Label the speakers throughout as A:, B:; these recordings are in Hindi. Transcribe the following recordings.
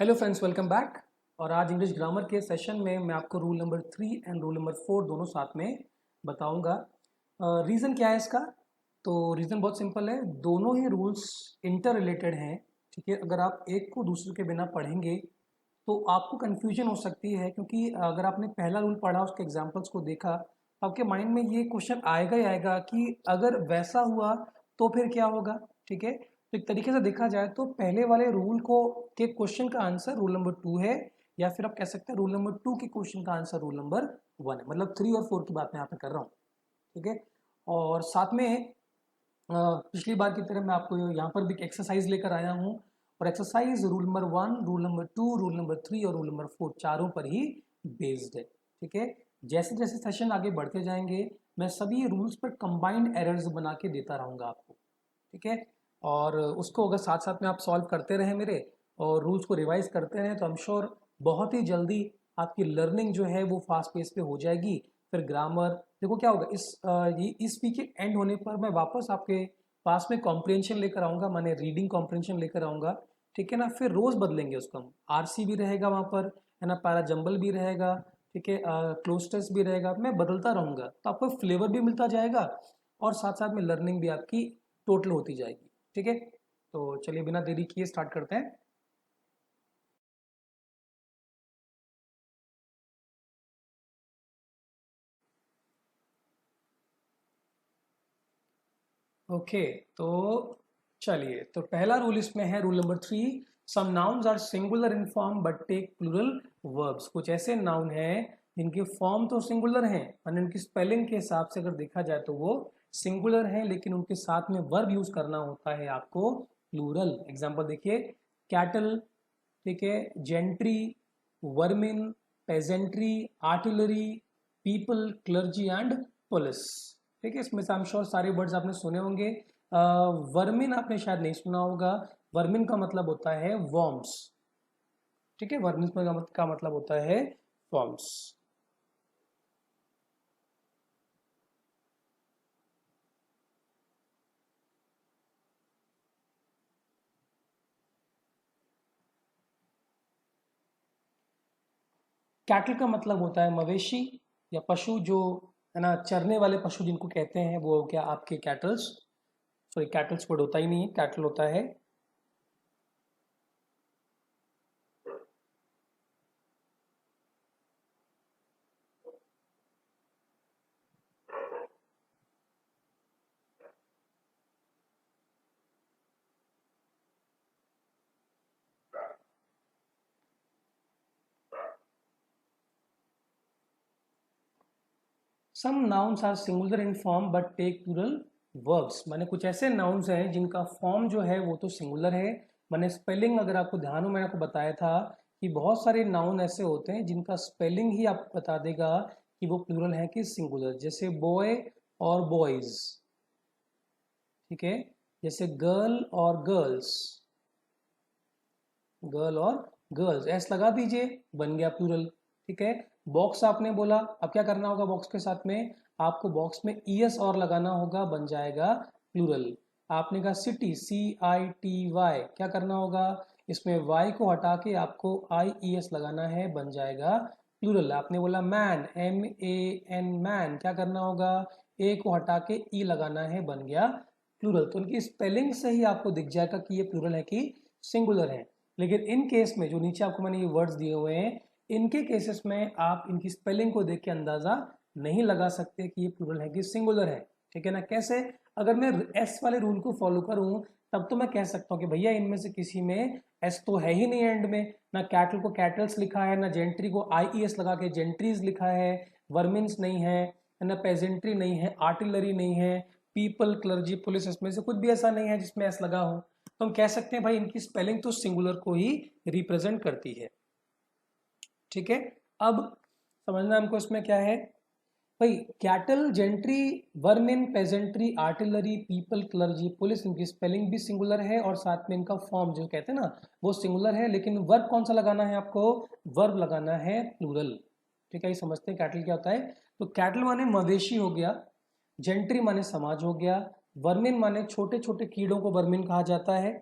A: Hello friends, welcome back. और आज इंग्लिश ग्रामर के सेशन में मैं आपको rule number 3 and rule number 4 दोनों साथ में बताऊंगा। रीज़न क्या है इसका? तो रीज़न बहुत सिंपल है, दोनों ही रूल्स इंटर रिलेटेड हैं। ठीक है, अगर आप एक को दूसरे के बिना पढ़ेंगे तो आपको कन्फ्यूजन हो सकती है, क्योंकि अगर आपने पहला रूल पढ़ा, उसके एग्जाम्पल्स को देखा, तो आपके माइंड में ये क्वेश्चन आएगा ही आएगा कि अगर वैसा हुआ तो फिर क्या होगा। ठीक है, तो एक तरीके से देखा जाए तो पहले वाले रूल को के क्वेश्चन का आंसर रूल नंबर 2 है, या फिर आप कह सकते हैं रूल नंबर 2 के क्वेश्चन का आंसर रूल नंबर 1 है। मतलब 3 और 4 की बात मैं यहाँ पे कर रहा हूँ। ठीक है, और साथ में पिछली बार की तरह मैं आपको यहाँ पर भी एक एक्सरसाइज लेकर आया हूँ, और exercise rule number 1, rule number 2, rule number 3 और रूल नंबर 4 चारों पर ही बेस्ड है। ठीक है, जैसे जैसे सेशन आगे बढ़ते जाएंगे मैं सभी रूल्स पर कंबाइंड एरर्स बना के देता रहूँगा आपको। ठीक है, और उसको अगर साथ साथ में आप सॉल्व करते रहें मेरे, और रूल्स को रिवाइज करते रहें, तो आई एम श्योर बहुत ही जल्दी आपकी लर्निंग जो है वो फास्ट पेस पे हो जाएगी। फिर ग्रामर देखो क्या होगा, ये इस वीक के एंड होने पर मैं वापस आपके पास में कॉम्प्रिहेंशन लेकर आऊँगा, माने रीडिंग कॉम्प्रिहेंशन लेकर आऊँगा। ठीक है ना, फिर रोज़ बदलेंगे उसको हम। आरसी भी रहेगा वहाँ पर, है ना, पैरा जंबल भी रहेगा। ठीक है, क्लोस्टर्स भी रहेगा, मैं बदलता रहूँगा तो आपको फ्लेवर भी मिलता जाएगा, और साथ साथ में लर्निंग भी आपकी टोटल होती जाएगी। ठीक है, तो चलिए बिना देरी किए स्टार्ट करते हैं। ओके, तो चलिए, तो पहला रूल इसमें है rule number 3, some nouns are singular in form but take plural verbs. कुछ ऐसे नाउन हैं जिनके फॉर्म तो सिंगुलर हैं, और उनकी स्पेलिंग के हिसाब से अगर देखा जाए तो वो सिंगुलर हैं, लेकिन उनके साथ में वर्ब यूज करना होता है आपको प्लूरल। एग्जांपल देखिए, कैटल, ठीक है, gentry, vermin, pageantry, artillery, people, clergy and police. ठीक है, इसमें से आई एम श्योर सारे वर्ड्स आपने सुने होंगे। वर्मिन आपने शायद नहीं सुना होगा। वर्मिन का मतलब होता है वॉर्म्स। ठीक है, वर्मिन का मतलब होता है वॉर्म्स। कैटल का मतलब होता है मवेशी या पशु, जो है ना, चरने वाले पशु जिनको कहते हैं, वो हो गया आपके कैटल्स। सॉरी, कैटल्स वर्ड होता ही नहीं है, कैटल होता है। Some nouns are singular in form but take plural verbs. माने कुछ ऐसे नाउन्स हैं जिनका फॉर्म जो है वो तो सिंगुलर है। माने स्पेलिंग अगर आपको ध्यान हो, मैंने आपको बताया था कि बहुत सारे नाउन ऐसे होते हैं जिनका स्पेलिंग ही आपको बता देगा कि वो प्लूरल है कि सिंगुलर। जैसे बॉय और बॉयज, ठीक है, जैसे गर्ल और गर्ल्स, गर्ल और गर्ल्स, एस लगा दीजिए, बन गया प्लूरल। ठीक है, बॉक्स आपने बोला, अब क्या करना होगा बॉक्स के साथ में, आपको बॉक्स में ईएस और लगाना होगा, बन जाएगा प्लूरल। आपने कहा सिटी, CITY, क्या करना होगा, इसमें वाई को हटा के आपको IES लगाना है, बन जाएगा प्लूरल। आपने बोला मैन, MAN, मैन, क्या करना होगा, ए को हटा के ई लगाना है, बन गया प्लूरल। तो उनकी स्पेलिंग से ही आपको दिख जाएगा कि ये प्लूरल है कि सिंगुलर है। लेकिन इन केस में जो नीचे आपको मैंने ये वर्ड्स दिए हुए हैं, इनके केसेस में आप इनकी स्पेलिंग को देख के अंदाजा नहीं लगा सकते कि ये प्लूरल है कि सिंगुलर है। ठीक है ना, कैसे? अगर मैं एस वाले रूल को फॉलो करूं तब तो मैं कह सकता हूं कि भैया इनमें से किसी में एस तो है ही नहीं एंड में, ना कैटल को कैटल्स लिखा है, ना जेंट्री को IES लगा के जेंट्रीज लिखा है, वर्मिन्स नहीं है, ना पेजेंट्री नहीं है, आर्टिलरी नहीं है, पीपल, क्लर्जी, पुलिस, इसमें से कुछ भी ऐसा नहीं है जिसमें एस लगा हो। तो हम कह सकते हैं भाई इनकी स्पेलिंग तो सिंगुलर को ही रिप्रेजेंट करती है। ठीक है, अब समझना हमको इसमें क्या है भाई, cattle, gentry, vermin, pageantry, artillery, people, clergy, police, इनकी स्पेलिंग भी सिंगुलर है, और साथ में इनका फॉर्म जो कहते हैं ना वो सिंगुलर है, लेकिन वर्ब कौन सा लगाना है आपको, वर्ब लगाना है प्लूरल। ठीक है, ये समझते हैं कैटल क्या होता है। तो कैटल माने मवेशी हो गया, जेंट्री माने समाज हो गया, वर्मिन माने छोटे छोटे कीड़ों को वर्मिन कहा जाता है।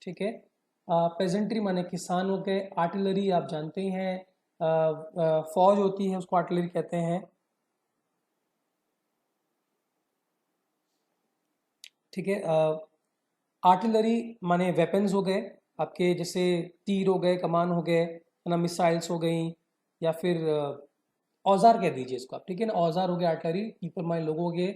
A: ठीक है, पेजेंट्री माने किसान हो गए, आर्टिलरी आप जानते ही हैं, फौज होती है उसको आर्टिलरी कहते हैं, ठीक है। आर्टिलरी माने वेपन्स हो गए आपके, जैसे तीर हो गए, कमान हो गए, है ना, मिसाइल्स हो गई, या फिर औजार कह दीजिए इसको आप, ठीक है ना, औजार हो गए आर्टिलरी। कीपर माने लोग हो गए,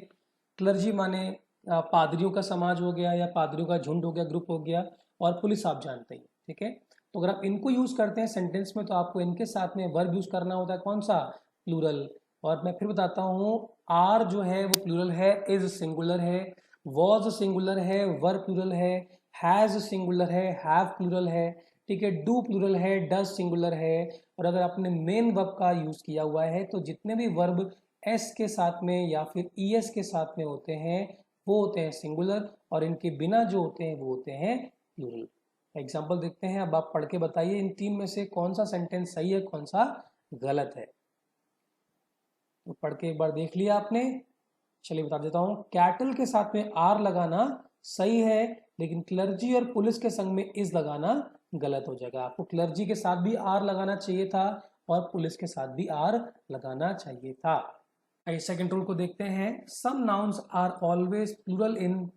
A: क्लर्जी माने पादरियों का समाज हो गया या पादरियों का झुंड हो गया, ग्रुप हो गया, और पुलिस आप जानते हैं, ठीक है। तो अगर आप इनको यूज करते हैं सेंटेंस में तो आपको इनके साथ में वर्ब यूज करना होता है, कौन सा, प्लूरल। और मैं फिर बताता हूँ, आर जो है वो प्लूरल है, इज सिंगुलर है, वॉज सिंगुलर है, वर प्लूरल है, हैज सिंगुलर है, हैव प्लूरल है, ठीक है, डू प्लूरल है, डज सिंगुलर है। और अगर आपने मेन वर्ब का यूज किया हुआ है तो जितने भी वर्ब एस के साथ में या फिर ईएस के साथ में होते हैं वो होते हैं सिंगुलर, और इनके बिना जो होते हैं वो होते हैं प्लूरल। एग्जाम्पल देखते हैं, अब आप पढ़ के बताइए इन तीन में से कौन सा सेंटेंस सही है, कौन सा गलत है। तो पढ़ के एक बार देख लिया आपने, चलिए बता देता हूँ। कैटल के साथ में आर लगाना सही है, लेकिन क्लर्जी और पुलिस के संग में इज लगाना गलत हो जाएगा। आपको क्लर्जी के साथ भी आर लगाना चाहिए था और पुलिस के साथ भी आर लगाना चाहिए था। सेकेंड रूल को देखते हैं। Some nouns are always plural in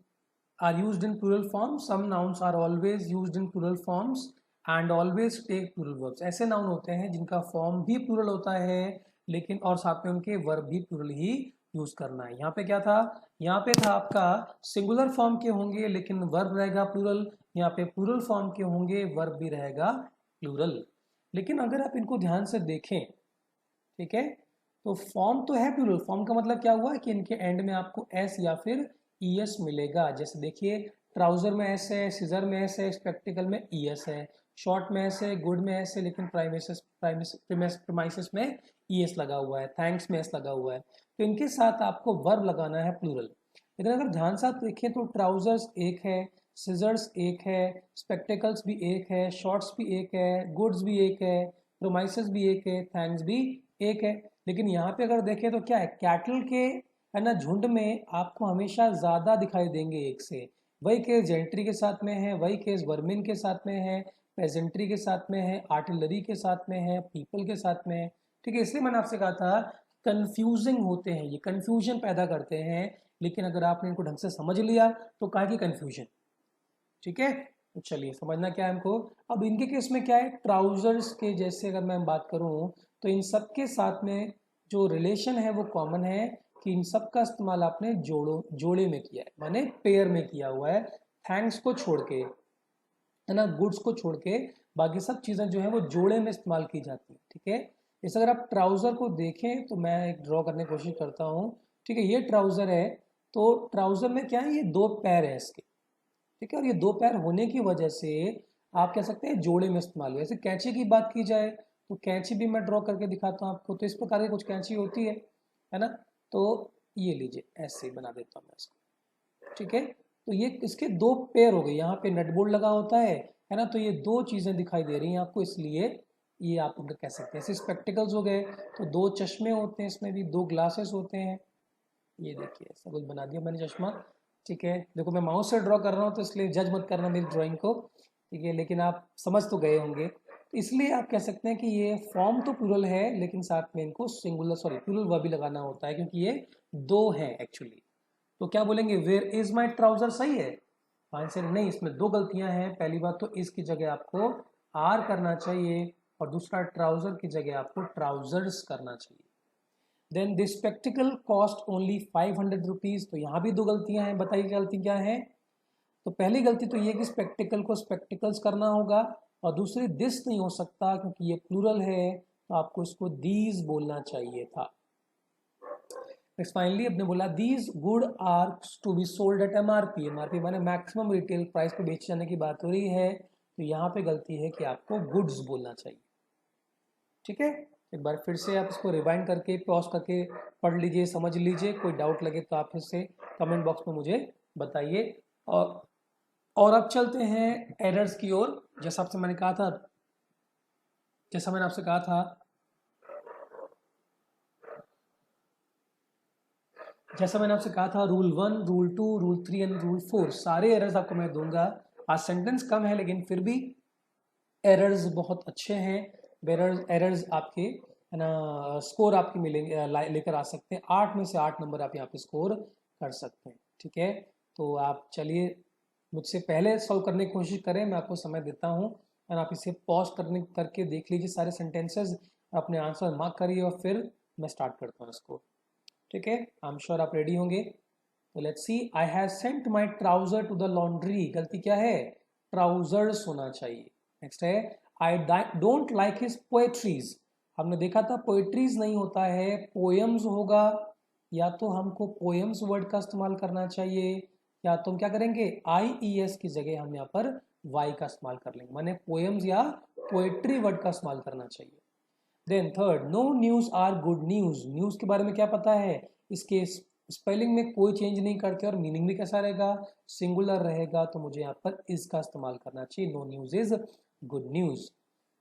A: are used in plural form, some nouns are always used in plural forms and always take plural verbs. ऐसे नाउन होते हैं जिनका फॉर्म भी प्लूरल होता है लेकिन और साथ में उनके वर्ब भी प्लूरल ही यूज करना है। यहाँ पे क्या था, यहाँ पे था आपका सिंगुलर फॉर्म के होंगे लेकिन वर्ब रहेगा प्लूरल, यहाँ पे प्लूरल फॉर्म के होंगे वर्ब भी रहेगा प्लूरल। लेकिन अगर आप इनको ध्यान से देखें, ठीक है, तो फॉर्म तो है प्लूरल, फॉर्म का मतलब क्या हुआ कि इनके एंड में आपको एस या फिर ईएस मिलेगा। जैसे देखिए, ट्राउजर में एस है, सीजर में एस है, स्पेक्टिकल में ईएस है, शॉर्ट में एस है, गुड में एस है, लेकिन प्रीमाइसेस में ईएस लगा हुआ है, थैंक्स में एस लगा हुआ है। तो इनके साथ आपको वर्ब लगाना है प्लूरल। लेकिन अगर ध्यान से आप देखें तो ट्राउजर्स एक है, सीजर्स एक है, स्पेक्टिकल्स भी एक है, शॉर्ट्स भी एक है, गुड्स भी एक है, प्रोमाइसेस भी एक है, थैंक्स भी एक है। लेकिन यहाँ पे अगर देखें तो क्या है, कैटल के, है ना, झुंड में आपको हमेशा ज्यादा दिखाई देंगे एक से। वही केस जेंट्री के साथ में है, वही केस वर्मिन के साथ में है, पेजेंट्री के साथ में है, आर्टिलरी के साथ में है, पीपल के साथ में है, ठीक है। इसलिए मैंने आपसे कहा था कंफ्यूजिंग होते हैं, ये कंफ्यूजन पैदा करते हैं। लेकिन अगर आपने इनको ढंग से समझ लिया तो काहे की कंफ्यूजन, ठीक है। तो चलिए समझना क्या है हमको। अब इनके केस में क्या है, ट्राउजर्स के जैसे अगर मैं बात करूं तो इन सब के साथ में जो रिलेशन है वो कॉमन है कि इन सब का इस्तेमाल आपने जोड़े में किया है, माने पेयर में किया हुआ है, थैंक्स को छोड़ के, है ना, गुड्स को छोड़ के बाकी सब चीज़ें जो है वो जोड़े में इस्तेमाल की जाती है, ठीक है। जैसे अगर आप ट्राउज़र को देखें तो मैं एक ड्रॉ करने की कोशिश करता हूँ, ठीक है, ये ट्राउज़र है। तो ट्राउज़र में क्या है, ये दो पैर है इसके, ठीक है, और ये दो पैर होने की वजह से आप कह सकते हैं जोड़े में इस्तेमाल हुआ। जैसे कैंची की बात की जाए तो कैंची भी मैं ड्रॉ करके दिखाता हूँ आपको। तो इस प्रकार की कुछ कैंची होती है ना। तो ये लीजिए, ऐसे ही बना देता हूँ मैं इसको, ठीक है। तो ये इसके दो पेयर हो गए, यहाँ पे नट बोल्ट लगा होता है ना, तो ये दो चीज़ें दिखाई दे रही हैं आपको, इसलिए ये आप उनको कह सकते हैं। ऐसे स्पेक्टिकल्स हो गए तो दो चश्मे होते हैं, इसमें भी दो ग्लासेस होते हैं। ये देखिए ऐसा कुछ बना दिया मैंने चश्मा, ठीक है। देखो मैं माउस से ड्रॉ कर रहा हूँ तो इसलिए जज मत करना मेरी ड्राइंग को, ठीक है, लेकिन आप समझ तो गए होंगे। तो इसलिए आप कह सकते हैं कि ये फॉर्म तो प्लूरल है लेकिन साथ में इनको सिंगुलर सॉरी प्लूरल वर्ब भी लगाना होता है क्योंकि ये दो हैं एक्चुअली। तो क्या बोलेंगे, वेयर इज माई ट्राउजर, सही है आंसर। नहीं, इसमें दो गलतियां हैं। पहली बात तो इसकी जगह आपको आर करना चाहिए और दूसरा ट्राउजर की जगह आपको ट्राउजर्स करना चाहिए। Then this spectacle cost only 500 rupees, तो यहाँ भी दो गलतियां हैं। बताइए गलती क्या है। तो पहली गलती तो ये कि स्पेक्टिकल को स्पेक्टिकल्स करना होगा, और दूसरी दिस नहीं हो सकता क्योंकि ये प्लूरल है, तो आपको इसको दीज बोलना चाहिए था। नेक्स्ट फाइनली अपने बोला these good are to be sold at MRP. MRP माने मैक्सिमम रिटेल प्राइस पे बेचे जाने की बात हो रही है, तो यहाँ पे गलती है कि आपको गुड्स बोलना चाहिए, ठीक है। एक बार फिर से आप इसको रिवाइंड करके पॉज करके पढ़ लीजिए, समझ लीजिए। कोई डाउट लगे तो आप फिर से कमेंट बॉक्स में मुझे बताइए। और अब चलते हैं एरर्स की ओर। जैसा आपसे मैंने कहा था, जैसा मैंने आपसे कहा था जैसा मैंने आपसे कहा था, rule 1, rule 2, rule 3 and rule 4 सारे एरर्स आपको मैं दूंगा। आज सेंटेंस कम है लेकिन फिर भी एरर्स बहुत अच्छे हैं, एरर्स आपके है ना स्कोर आपके मिलेंगे, लेकर आ सकते हैं। 8 में से 8 नंबर आप यहाँ पे स्कोर कर सकते हैं। ठीक है, तो आप चलिए मुझसे पहले सॉल्व करने की कोशिश करें, मैं आपको समय देता हूँ और आप इसे पॉज करके देख लीजिए सारे सेंटेंसेस, अपने आंसर मार्क करिए और फिर मैं स्टार्ट करता हूँ इसको। ठीक है, आई एम श्योर आप रेडी होंगे। तो let's see, I have sent my trouser to the laundry, गलती क्या है, ट्राउजर्स होना चाहिए। नेक्स्ट है, I don't like his poetries, हमने देखा था पोएट्रीज नहीं होता है, पोएम्स होगा, या तो हमको पोएम्स वर्ड का इस्तेमाल करना चाहिए, या तो हम क्या करेंगे, IES की जगह हम यहाँ पर वाई का इस्तेमाल कर लेंगे, माने पोएम्स या पोएट्री वर्ड का इस्तेमाल करना चाहिए। Then third, no news are good news, news के बारे में क्या पता है, इसके स्पेलिंग में कोई चेंज नहीं करते और मीनिंग भी कैसा रहेगा, सिंगुलर रहेगा, तो मुझे यहाँ पर इज का इस्तेमाल करना चाहिए, no news is good news.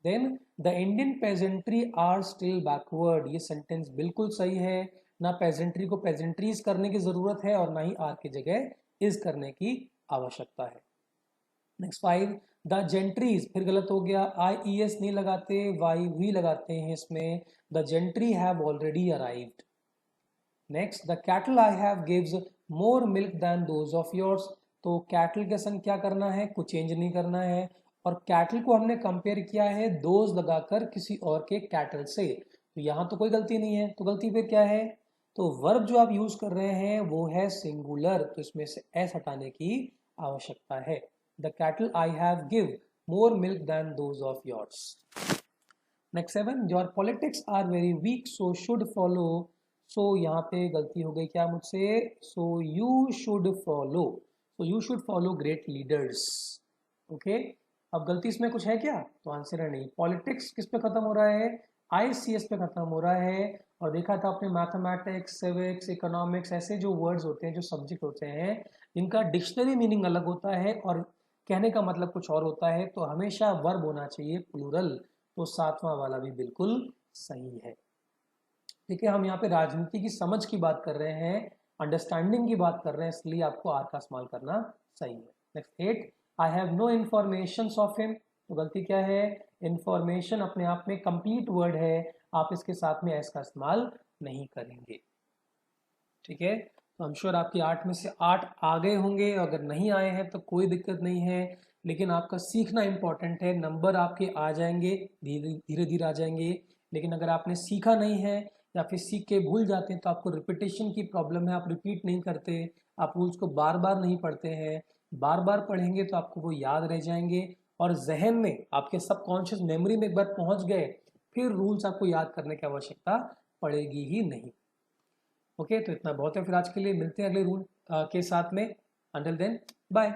A: Then the Indian peasantry are still backward, ये सेंटेंस बिल्कुल सही है, ना पेजेंट्री को पेजेंट्रीज करने की जरूरत है और ना ही आर की जगह इज करने की आवश्यकता है। नेक्स्ट 5, द जेंट्रीज, फिर गलत हो गया, IES नहीं लगाते, वाई भी लगाते हैं इसमें, the gentry have already arrived. Next, the cattle I have gives more milk than those of yours, तो कैटल के संग क्या करना है, कुछ चेंज नहीं करना है, और कैटल को हमने कंपेयर किया है दोज लगाकर किसी और के कैटल से, तो यहाँ तो कोई गलती नहीं है, तो गलती फिर क्या है, तो वर्ब जो आप यूज कर रहे हैं वो है सिंगुलर, तो इसमें से एस हटाने की आवश्यकता है। The cattle I have give more milk than those of yours. Next 7, your politics are very weak so should follow, so यहाँ पे गलती हो गई क्या मुझसे, so you should follow, so you should follow great leaders. Okay, अब गलती इसमें कुछ है क्या, तो आंसर है नहीं। पॉलिटिक्स किस पे खत्म हो रहा है, ICS पे खत्म हो रहा है, और देखा था आपने मैथमेटिक्स, सिविक्स, इकोनॉमिक्स, ऐसे जो वर्ड्स होते हैं, जो सब्जेक्ट होते हैं, इनका डिक्शनरी मीनिंग अलग होता है और कहने का मतलब कुछ और होता है, तो हमेशा वर्ब होना चाहिए प्लूरल, तो 7वां वाला भी बिल्कुल सही है। ठीक है, हम यहाँ पे राजनीति की समझ की बात कर रहे हैं, अंडरस्टैंडिंग की बात कर रहे हैं, इसलिए आपको आर का इस्तेमाल करना सही है। Next 8, I have no information of him, तो गलती क्या है, इंफॉर्मेशन अपने आप में कंप्लीट वर्ड है, आप इसके साथ में एस का इस्तेमाल नहीं करेंगे। ठीक है, तो हम श्योर आपकी 8 में से 8 आ गए होंगे, अगर नहीं आए हैं तो कोई दिक्कत नहीं है, लेकिन आपका सीखना इंपॉर्टेंट है, नंबर आपके आ जाएंगे, धीरे धीरे आ जाएंगे, लेकिन अगर आपने सीखा नहीं है या फिर सीख के भूल जाते हैं तो आपको रिपीटेशन की प्रॉब्लम है, आप रिपीट नहीं करते, आप रूल्स को बार बार नहीं पढ़ते हैं, बार बार पढ़ेंगे तो आपको वो याद रह जाएंगे और जहन में आपके सबकॉन्शियस मेमोरी में एक बार पहुंच गए, फिर रूल्स आपको याद करने की आवश्यकता पड़ेगी ही नहीं। ओके, तो इतना बहुत है फिर आज के लिए, मिलते हैं अगले रूल के साथ में, अंटिल देन बाय।